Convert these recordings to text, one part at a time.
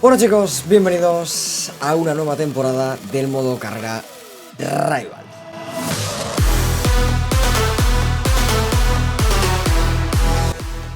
Bueno chicos, bienvenidos a una nueva temporada del modo carrera Rivals.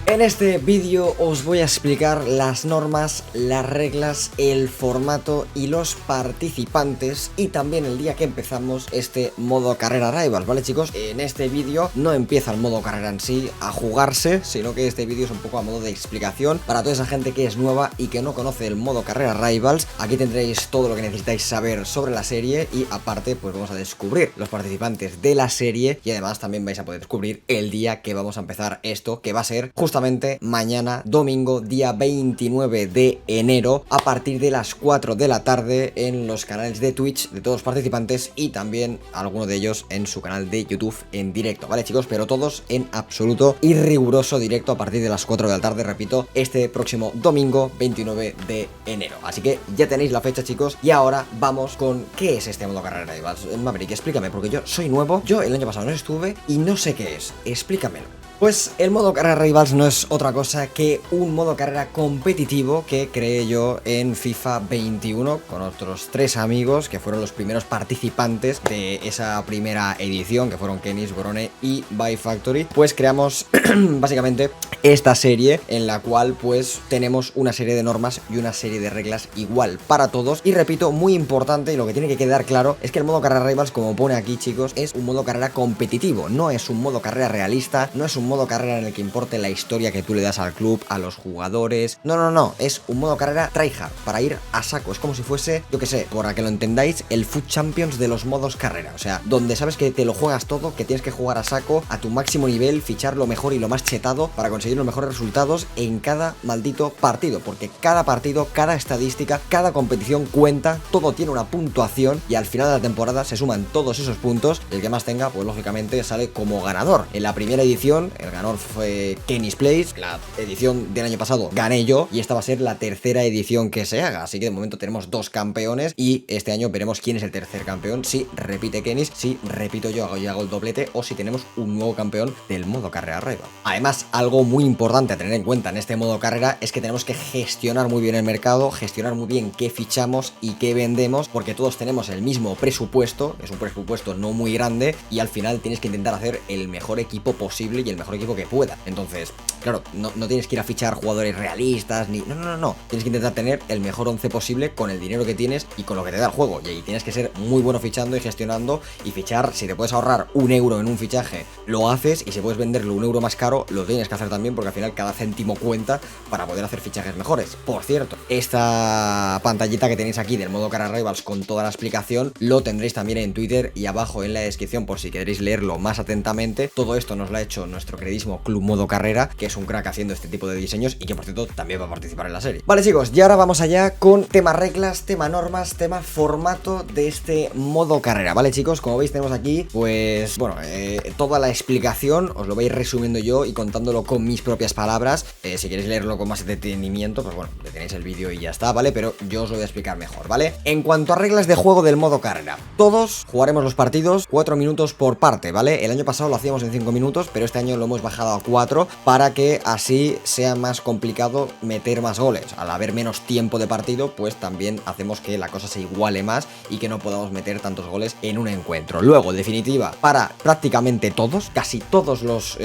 En este vídeo os voy a explicar las normas, las reglas, el formato y los participantes y también el día que empezamos este modo carrera Rivals, ¿vale chicos? En este vídeo no empieza el modo carrera en sí a jugarse, sino que este vídeo es un poco a modo de explicación para toda esa gente que es nueva y que no conoce el modo carrera Rivals. Aquí tendréis todo lo que necesitáis saber sobre la serie y aparte pues vamos a descubrir los participantes de la serie y además también vais a poder descubrir el día que vamos a empezar esto, que va a ser justamente mañana, domingo, día 29 de enero, a partir de las 4 de la tarde en los canales de Twitch de todos los participantes y también alguno de ellos en su canal de YouTube en directo, ¿vale chicos? Pero todos en absoluto y riguroso directo a partir de las 4 de la tarde, repito, este próximo domingo 29 de enero. Así que ya tenéis la fecha chicos y ahora vamos con ¿qué es este modo carrera Rivals? Maverick, explícame porque yo soy nuevo, yo el año pasado no estuve y no sé qué es, explícamelo. Pues el modo carrera Rivals no es otra cosa que un modo carrera competitivo que creé yo en FIFA 21 con otros 3 amigos que fueron los primeros participantes de esa primera edición, que fueron Kenis, Borone y By Factory. Pues creamos básicamente esta serie en la cual pues tenemos una serie de normas y una serie de reglas igual para todos. Y repito, muy importante y lo que tiene que quedar claro es que el modo carrera Rivals, como pone aquí chicos, es un modo carrera competitivo, no es un modo carrera realista, no es un modo carrera en el que importe la historia que tú le das al club, a los jugadores. No, es un modo carrera tryhard, para ir a saco. Es como si fuese, yo que sé, para que lo entendáis, el Foot Champions de los modos carrera. O sea, donde sabes que te lo juegas todo, que tienes que jugar a saco, a tu máximo nivel, fichar lo mejor y lo más chetado para conseguir los mejores resultados en cada maldito partido. Porque cada partido, cada estadística, cada competición cuenta, todo tiene una puntuación y al final de la temporada se suman todos esos puntos. El que más tenga, pues lógicamente sale como ganador. En la primera edición, el ganador fue Kenis Plays. La edición del año pasado gané yo y esta va a ser la tercera edición que se haga, así que de momento tenemos 2 campeones y este año veremos quién es el tercer campeón, si repite Kenis, si repito yo y hago el doblete o si tenemos un nuevo campeón del modo carrera Rival. Además, algo muy importante a tener en cuenta en este modo carrera es que tenemos que gestionar muy bien el mercado, gestionar muy bien qué fichamos y qué vendemos, porque todos tenemos el mismo presupuesto, es un presupuesto no muy grande y al final tienes que intentar hacer el mejor equipo posible y el mejor equipo que pueda. Entonces, claro, no tienes que ir a fichar jugadores realistas ni... No. Tienes que intentar tener el mejor 11 posible con el dinero que tienes y con lo que te da el juego. Y ahí tienes que ser muy bueno fichando y gestionando y fichar. Si te puedes ahorrar 1 euro en un fichaje, lo haces, y si puedes venderlo 1 euro más caro, lo tienes que hacer también, porque al final cada céntimo cuenta para poder hacer fichajes mejores. Por cierto, esta pantallita que tenéis aquí del modo carrera Rivals con toda la explicación lo tendréis también en Twitter y abajo en la descripción por si queréis leerlo más atentamente. Todo esto nos lo ha hecho nuestro queridísimo Club Modo Carrera, que es un crack haciendo este tipo de diseños y que por cierto también va a participar en la serie. Vale chicos, y ahora vamos allá con tema reglas, tema normas, tema formato de este modo carrera. Vale chicos, como veis tenemos aquí pues bueno, toda la explicación os lo voy a ir resumiendo yo y contándolo con mis propias palabras. Si queréis leerlo con más detenimiento pues bueno, tenéis el vídeo y ya está, ¿vale? Pero yo os lo voy a explicar mejor, ¿vale? En cuanto a reglas de juego del modo carrera, todos jugaremos los partidos 4 minutos por parte, ¿vale? El año pasado lo hacíamos en 5 minutos, pero este año lo hemos bajado a 4 para que así sea más complicado meter más goles. Al haber menos tiempo de partido, pues también hacemos que la cosa se iguale más y que no podamos meter tantos goles en un encuentro. Luego, en definitiva, para prácticamente todos, casi todos los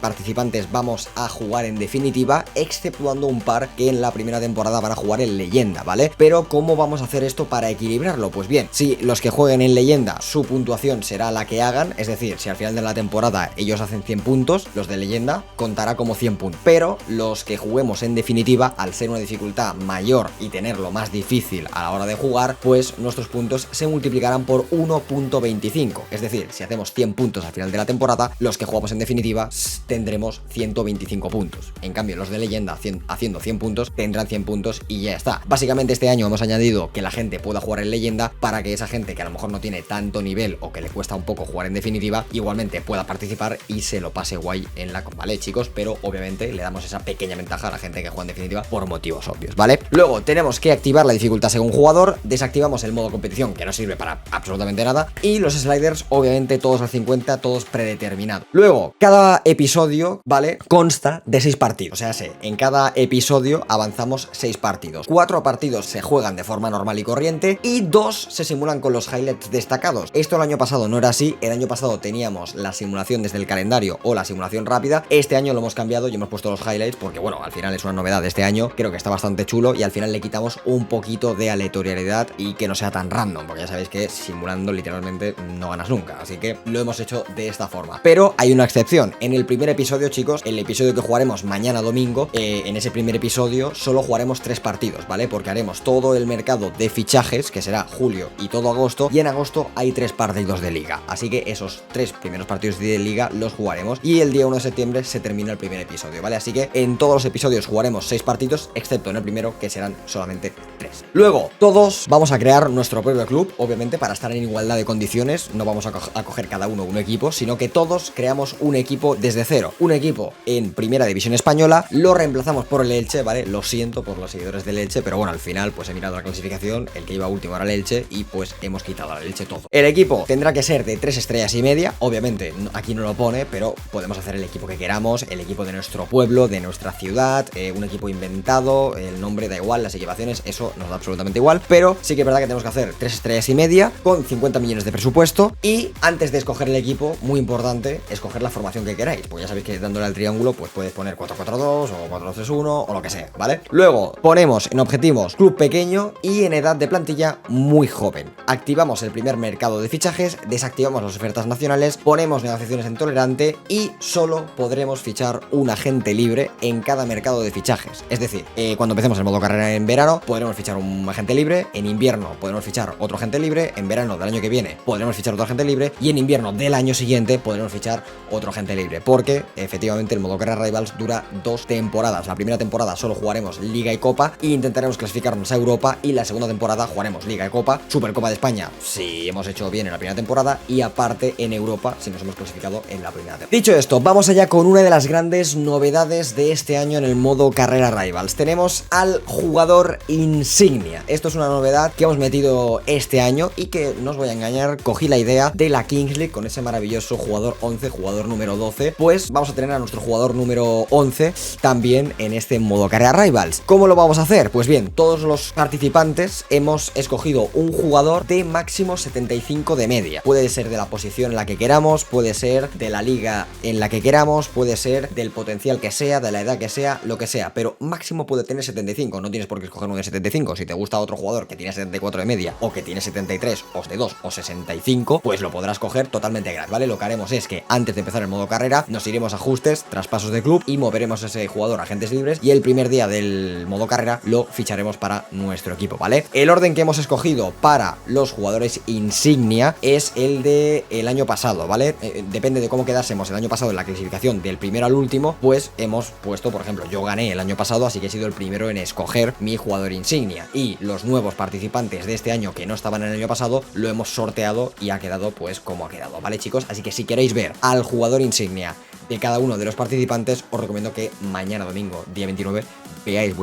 participantes vamos a jugar en definitiva, exceptuando un par que en la primera temporada van a jugar en leyenda, ¿vale? Pero ¿cómo vamos a hacer esto para equilibrarlo? Pues bien, si los que jueguen en leyenda, su puntuación será la que hagan, es decir, si al final de la temporada ellos hacen 100 puntos, los de leyenda contará como 100 puntos. Pero los que juguemos en definitiva, al ser una dificultad mayor y tenerlo más difícil a la hora de jugar, pues nuestros puntos se multiplicarán por 1.25. Es decir, si hacemos 100 puntos al final de la temporada, los que jugamos en definitiva tendremos 125 puntos. En cambio, los de leyenda haciendo 100 puntos tendrán 100 puntos y ya está. Básicamente este año hemos añadido que la gente pueda jugar en leyenda para que esa gente que a lo mejor no tiene tanto nivel o que le cuesta un poco jugar en definitiva, igualmente pueda participar y se lo pase igual guay en la comp, ¿vale, chicos? Pero obviamente le damos esa pequeña ventaja a la gente que juega en definitiva por motivos obvios, ¿vale? Luego tenemos que activar la dificultad según jugador, desactivamos el modo competición, que no sirve para absolutamente nada, y los sliders, obviamente todos al 50, todos predeterminados. Luego, cada episodio, ¿vale? Consta de 6 partidos, o sea, en cada episodio avanzamos 6 partidos. 4 partidos se juegan de forma normal y corriente y 2 se simulan con los highlights destacados. Esto el año pasado no era así, el año pasado teníamos la simulación desde el calendario o la simulación rápida, este año lo hemos cambiado y hemos puesto los highlights porque, bueno, al final es una novedad de este año, creo que está bastante chulo y al final le quitamos un poquito de aleatoriedad y que no sea tan random, porque ya sabéis que simulando literalmente no ganas nunca, así que lo hemos hecho de esta forma. Pero hay una excepción, en el primer episodio, chicos, el episodio que jugaremos mañana domingo, en ese primer episodio solo jugaremos 3 partidos, ¿vale? Porque haremos todo el mercado de fichajes, que será julio y todo agosto, y en agosto hay 3 partidos de liga, así que esos 3 primeros partidos de liga los jugaremos y el día 1 de septiembre se termina el primer episodio, ¿vale? Así que en todos los episodios jugaremos 6 partidos, excepto en el primero, que serán solamente 3. Luego, todos vamos a crear nuestro propio club, obviamente para estar en igualdad de condiciones, no vamos a coger cada uno un equipo, sino que todos creamos un equipo desde cero, un equipo en Primera División Española, lo reemplazamos por el Elche, ¿vale? Lo siento por los seguidores del Elche, pero bueno, al final pues he mirado la clasificación, el que iba último era el Elche y pues hemos quitado al Elche todo. El equipo tendrá que ser de 3 estrellas y media, obviamente aquí no lo pone, pero podemos hacer el equipo que queramos, el equipo de nuestro pueblo, de nuestra ciudad, un equipo inventado, el nombre da igual, las equipaciones, eso nos da absolutamente igual, pero sí que es verdad que tenemos que hacer 3 estrellas y media con 50 millones de presupuesto y antes de escoger el equipo, muy importante, escoger la formación que queráis, pues ya sabéis que dándole al triángulo pues puedes poner 4-4-2 o 4-3-1 o lo que sea, ¿vale? Luego ponemos en objetivos club pequeño y en edad de plantilla muy joven. Activamos el primer mercado de fichajes, desactivamos las ofertas nacionales, ponemos negociaciones en tolerante y solo podremos fichar un agente libre en cada mercado de fichajes. Es decir, cuando empecemos el modo carrera en verano podremos fichar un agente libre, en invierno podremos fichar otro agente libre, en verano del año que viene podremos fichar otro agente libre y en invierno del año siguiente podremos fichar otro agente libre, porque efectivamente el modo carrera Rivals dura 2 temporadas. La primera temporada solo jugaremos Liga y Copa e intentaremos clasificarnos a Europa, y la segunda temporada jugaremos Liga y Copa, Supercopa de España si hemos hecho bien en la primera temporada y aparte en Europa si nos hemos clasificado en la primera temporada. Dicho esto, vamos allá con una de las grandes novedades de este año en el modo carrera Rivals. Tenemos al jugador insignia. Esto es una novedad que hemos metido este año y que, no os voy a engañar, cogí la idea de la Kings League con ese maravilloso jugador 11, jugador número 12, pues vamos a tener a nuestro jugador número 11 también en este modo carrera Rivals. ¿Cómo lo vamos a hacer? Pues bien, todos los participantes hemos escogido un jugador de máximo 75 de media. Puede ser de la posición en la que queramos, puede ser de la liga en la que queramos, puede ser del potencial que sea, de la edad que sea, lo que sea, pero máximo puede tener 75. No tienes por qué escoger uno de 75. Si te gusta otro jugador que tiene 74 de media o que tiene 73 o de 2 o 65, pues lo podrás coger totalmente gratis, ¿vale? Lo que haremos es que antes de empezar el modo carrera nos iremos a ajustes, traspasos de club y moveremos a ese jugador a agentes libres y el primer día del modo carrera lo ficharemos para nuestro equipo, ¿vale? El orden que hemos escogido para los jugadores insignia es el de el año pasado, ¿vale? Depende de cómo quedásemos el año pasado en la clasificación del primero al último, pues hemos puesto, por ejemplo, yo gané el año pasado, así que he sido el primero en escoger mi jugador insignia, y los nuevos participantes de este año que no estaban en el año pasado lo hemos sorteado y ha quedado pues como ha quedado, ¿vale, chicos? Así que si queréis ver al jugador insignia de cada uno de los participantes, os recomiendo que mañana domingo, día 29, veáis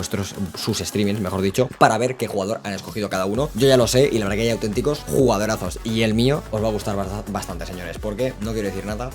sus streamings, mejor dicho, para ver qué jugador han escogido cada uno. Yo ya lo sé y la verdad que hay auténticos jugadorazos y el mío os va a gustar bastante, señores, porque no quiero decir nada,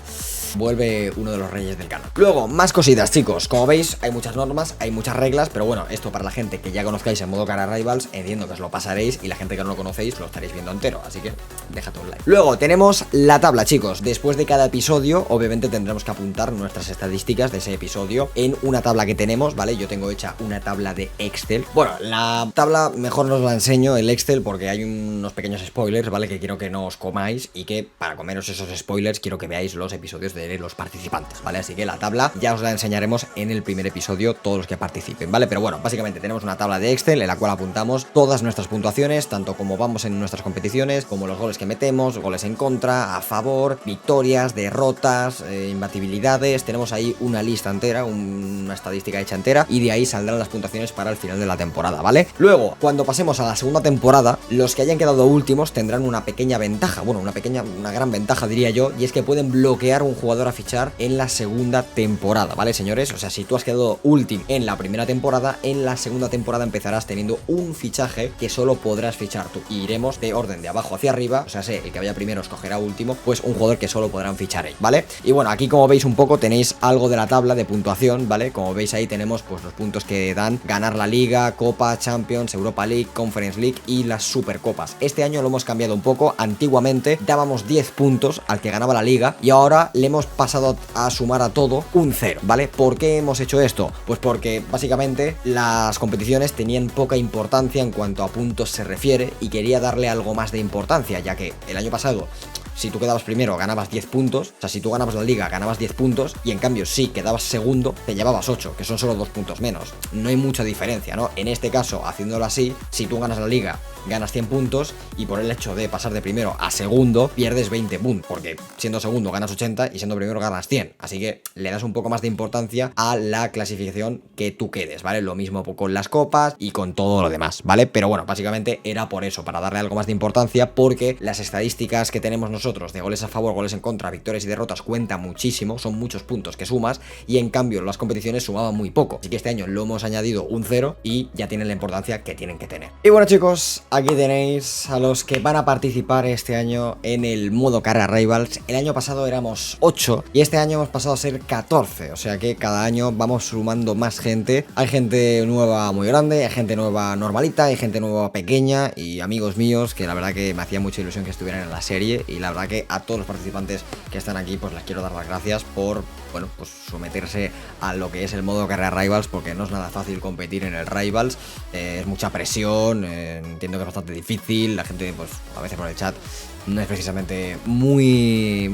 vuelve uno de los reyes del canal. Luego, más cositas, chicos. Como veis, hay muchas normas, hay muchas reglas, pero bueno, esto para la gente que ya conozcáis en modo cara Rivals, entiendo que os lo pasaréis, y la gente que no lo conocéis lo estaréis viendo entero, así que déjate un like. Luego tenemos la tabla, chicos. Después de cada episodio, obviamente tendremos que apuntar nuestras estadísticas de ese episodio en una tabla que tenemos, ¿vale? Yo tengo hecha una tabla de Excel. Bueno, la tabla mejor no os la enseño, el Excel, porque hay unos pequeños spoilers, ¿vale? Que quiero que no os comáis, y que para comeros esos spoilers quiero que veáis los episodios de los participantes, ¿vale? Así que la tabla ya os la enseñaremos en el primer episodio, todos los que participen, ¿vale? Pero bueno, básicamente tenemos una tabla de Excel en la cual apuntamos todas nuestras puntuaciones, tanto como vamos en nuestras competiciones, como los goles que metemos, goles en contra, a favor, victorias, derrotas, imbatibilidades. Tenemos ahí una lista entera, una estadística hecha entera, y de ahí saldrá saldrán las puntuaciones para el final de la temporada, ¿vale? Luego, cuando pasemos a la segunda temporada, los que hayan quedado últimos tendrán una pequeña ventaja, bueno, una gran ventaja diría yo, y es que pueden bloquear un jugador a fichar en la segunda temporada, ¿vale, señores? O sea, si tú has quedado último en la primera temporada, en la segunda temporada empezarás teniendo un fichaje que solo podrás fichar tú. Y iremos de orden de abajo hacia arriba, o sea, el que vaya primero escogerá último, pues un jugador que solo podrán fichar ellos, ¿vale? Y bueno, aquí como veis un poco tenéis algo de la tabla de puntuación, ¿vale? Como veis ahí tenemos pues los puntos que dan ganar la Liga, Copa, Champions, Europa League, Conference League y las Supercopas. Este año lo hemos cambiado un poco. Antiguamente dábamos 10 puntos al que ganaba la Liga y ahora le hemos pasado a sumar a todo un 0, ¿vale? ¿Por qué hemos hecho esto? Pues porque básicamente las competiciones tenían poca importancia en cuanto a puntos se refiere y quería darle algo más de importancia, ya que el año pasado si tú quedabas primero ganabas 10 puntos, o sea, si tú ganabas la liga ganabas 10 puntos y en cambio si quedabas segundo te llevabas 8, que son solo 2 puntos menos. No hay mucha diferencia, ¿no? En este caso, haciéndolo así, si tú ganas la liga ganas 100 puntos y por el hecho de pasar de primero a segundo pierdes 20 puntos, porque siendo segundo ganas 80 y siendo primero ganas 100, así que le das un poco más de importancia a la clasificación que tú quedes, ¿vale? Lo mismo con las copas y con todo lo demás, ¿vale? Pero bueno, básicamente era por eso, para darle algo más de importancia, porque las estadísticas que tenemos nosotros de goles a favor, goles en contra, victorias y derrotas cuentan muchísimo, son muchos puntos que sumas y en cambio las competiciones sumaban muy poco, así que este año lo hemos añadido un 0 y ya tienen la importancia que tienen que tener. Y bueno, chicos, aquí tenéis a los que van a participar este año en el modo carrera Rivals. El año pasado éramos 8 y este año hemos pasado a ser 14, o sea que cada año vamos sumando más gente. Hay gente nueva muy grande, hay gente nueva normalita, hay gente nueva pequeña y amigos míos que la verdad que me hacía mucha ilusión que estuvieran en la serie, y la verdad que a todos los participantes que están aquí pues les quiero dar las gracias por, bueno, pues someterse a lo que es el modo carrera Rivals, porque no es nada fácil competir en el Rivals, es mucha presión, entiendo que es bastante difícil, la gente pues a veces por el chat no es precisamente muy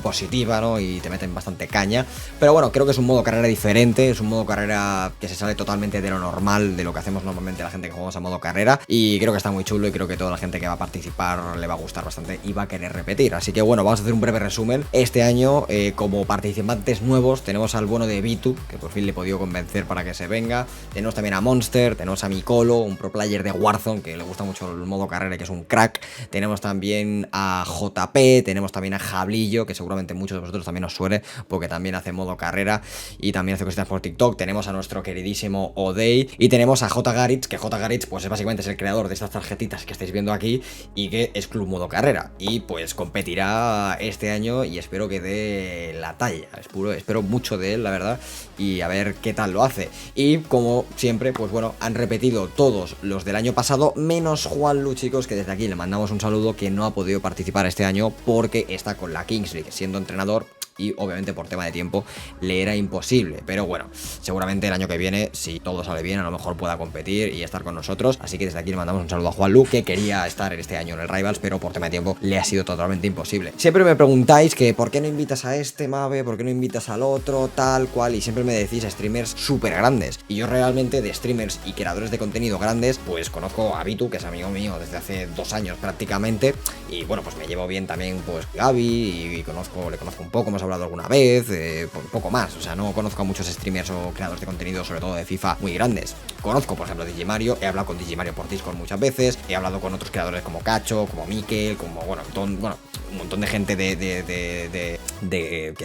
positiva, ¿no? Y te meten bastante caña, pero bueno, creo que es un modo carrera diferente, es un modo carrera que se sale totalmente de lo normal, de lo que hacemos normalmente la gente que jugamos a modo carrera, y creo que está muy chulo y creo que toda la gente que va a participar le va a gustar bastante y va a querer repetir. Así que bueno, vamos a hacer un breve resumen. Este año como participantes nuevos tenemos al bueno de Vitu, que por fin le he podido convencer para que se venga, tenemos también a Monster, tenemos a Mikolo, un pro player de Warzone que le gusta mucho el modo carrera y que es un crack, tenemos también a JP, tenemos también a Jablillo, que seguramente muchos de vosotros también os suele, porque también hace modo carrera y también hace cositas por TikTok. Tenemos a nuestro queridísimo Odey y tenemos a J. Garitz, que J. Garitz pues básicamente es el creador de estas tarjetitas que estáis viendo aquí y que es Club Modo Carrera y pues competirá este año y espero que dé la talla, espero mucho de él, la verdad, y a ver qué tal lo hace. Y como siempre, pues bueno, han repetido todos los del año pasado, menos Juanlu, chicos, que desde aquí le mandamos un saludo, que no ha podido participar este año porque está con la Kings League siendo entrenador y obviamente por tema de tiempo le era imposible, pero bueno, seguramente el año que viene, si todo sale bien, a lo mejor pueda competir y estar con nosotros. Así que desde aquí le mandamos un saludo a Juanlu, que quería estar este año en el Rivals, pero por tema de tiempo le ha sido totalmente imposible. Siempre me preguntáis que por qué no invitas a este Mave, por qué no invitas al otro, tal cual, y siempre me decís a streamers súper grandes, y yo realmente de streamers y creadores de contenido grandes pues conozco a Vitu, que es amigo mío desde hace 2 años prácticamente, y bueno, pues me llevo bien también pues Gaby y le conozco un poco, hemos hablado alguna vez, un poco más, o sea, no conozco a muchos streamers o creadores de contenido, sobre todo de FIFA, muy grandes. Conozco, por ejemplo, a Digimario, he hablado con Digimario por Discord muchas veces, he hablado con otros creadores como Cacho, como Mikel, como, bueno, un montón de gente que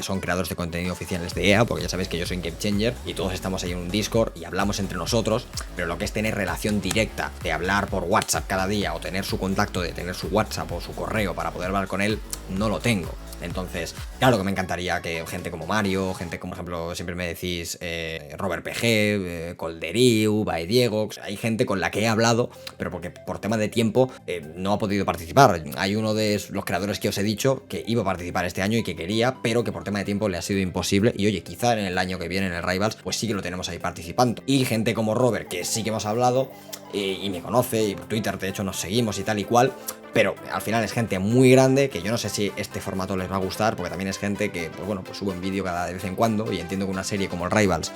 son creadores de contenido oficiales de EA, porque ya sabéis que yo soy Game Changer y todos estamos ahí en un Discord y hablamos entre nosotros, pero lo que es tener relación directa, de hablar por WhatsApp cada día o tener su contacto, de tener su WhatsApp o su correo para poder hablar con él, no lo tengo. Entonces, claro que me encantaría que gente como Mario, gente como, por ejemplo, siempre me decís Robert PG, Colderiu, Bae Diego, hay gente con la que he hablado, pero porque por tema de tiempo no ha podido participar. Hay uno de los creadores que os he dicho que iba a participar este año y que quería, pero que por tema de tiempo le ha sido imposible. Y oye, quizá en el año que viene en el Rivals, pues sí que lo tenemos ahí participando. Y gente como Robert, que sí que hemos hablado y me conoce, y por Twitter de hecho nos seguimos y tal y cual, pero al final es gente muy grande que yo no sé si este formato les va a gustar, porque también es gente que, pues bueno, pues sube un vídeo cada vez en cuando, y entiendo que una serie como el Rivals,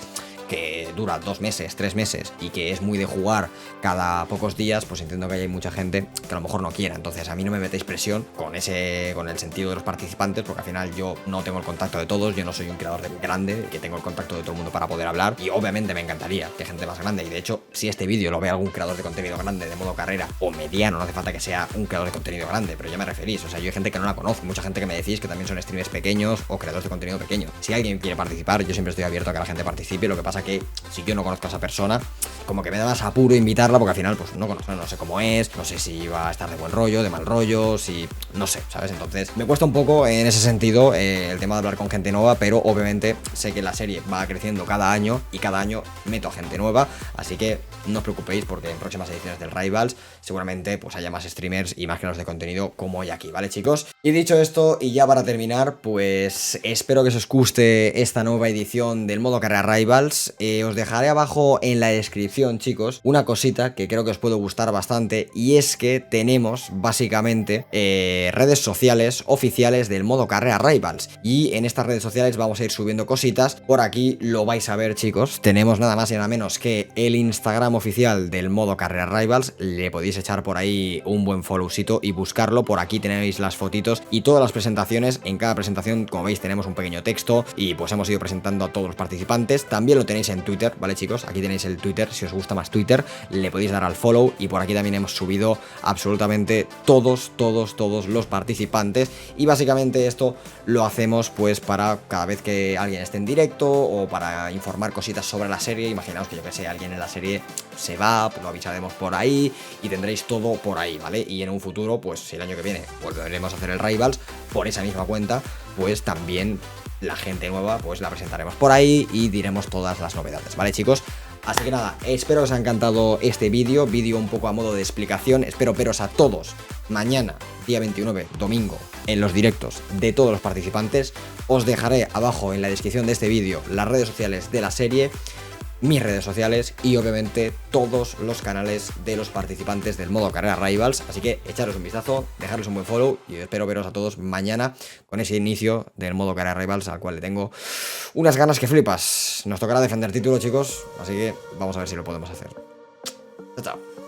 que dura 2 meses, 3 meses y que es muy de jugar cada pocos días, pues entiendo que hay mucha gente que a lo mejor no quiera. Entonces a mí no me metéis presión con el sentido de los participantes, porque al final yo no tengo el contacto de todos, yo no soy un creador grande que tengo el contacto de todo el mundo para poder hablar, y obviamente me encantaría que gente más grande, y de hecho si este vídeo lo ve algún creador de contenido grande de modo carrera o mediano, no hace falta que sea un creador de contenido grande, pero ya me referís, o sea, yo hay gente que no la conozco, mucha gente que me decís que también son streamers pequeños o creadores de contenido pequeño. Si alguien quiere participar, yo siempre estoy abierto a que la gente participe. Lo que pasa que si yo no conozco a esa persona, como que me da más apuro invitarla, porque al final pues no conozco, no sé cómo es, no sé si va a estar de buen rollo, de mal rollo, si no sé, ¿sabes? Entonces me cuesta un poco en ese sentido el tema de hablar con gente nueva, pero obviamente sé que la serie va creciendo cada año y cada año meto a gente nueva, así que no os preocupéis porque en próximas ediciones del Rivals seguramente pues haya más streamers y más creadores de contenido como hoy aquí, ¿vale, chicos? Y dicho esto, y ya para terminar, pues espero que os guste esta nueva edición del modo carrera Rivals. Os dejaré abajo en la descripción, chicos, una cosita que creo que os puede gustar bastante, y es que tenemos básicamente redes sociales oficiales del modo carrera Rivals, y en estas redes sociales vamos a ir subiendo cositas. Por aquí lo vais a ver, chicos, tenemos nada más y nada menos que el Instagram oficial del modo carrera Rivals. Le podéis echar por ahí un buen followcito y buscarlo. Por aquí tenéis las fotitos y todas las presentaciones. En cada presentación, como veis, tenemos un pequeño texto y pues hemos ido presentando a todos los participantes. También lo tenéis en Twitter, ¿vale, chicos? Aquí tenéis el Twitter, si os gusta más Twitter le podéis dar al follow, y por aquí también hemos subido absolutamente todos los participantes. Y básicamente esto lo hacemos pues para cada vez que alguien esté en directo o para informar cositas sobre la serie. Imaginaos que yo que sé, alguien en la serie se va, pues lo avisaremos por ahí y tendréis todo por ahí, ¿vale? Y en un futuro, pues si el año que viene volveremos a hacer el Rivals por esa misma cuenta, pues también la gente nueva pues la presentaremos por ahí y diremos todas las novedades, ¿vale, chicos? Así que nada, espero que os haya encantado este vídeo un poco a modo de explicación. Espero veros a todos mañana, día 29, domingo, en los directos de todos los participantes. Os dejaré abajo en la descripción de este vídeo las redes sociales de la serie, mis redes sociales y obviamente todos los canales de los participantes del modo carrera Rivals. Así que echaros un vistazo, dejarles un buen follow y espero veros a todos mañana con ese inicio del modo carrera Rivals, al cual le tengo unas ganas que flipas. Nos tocará defender título, chicos, así que vamos a ver si lo podemos hacer. Chao, chao.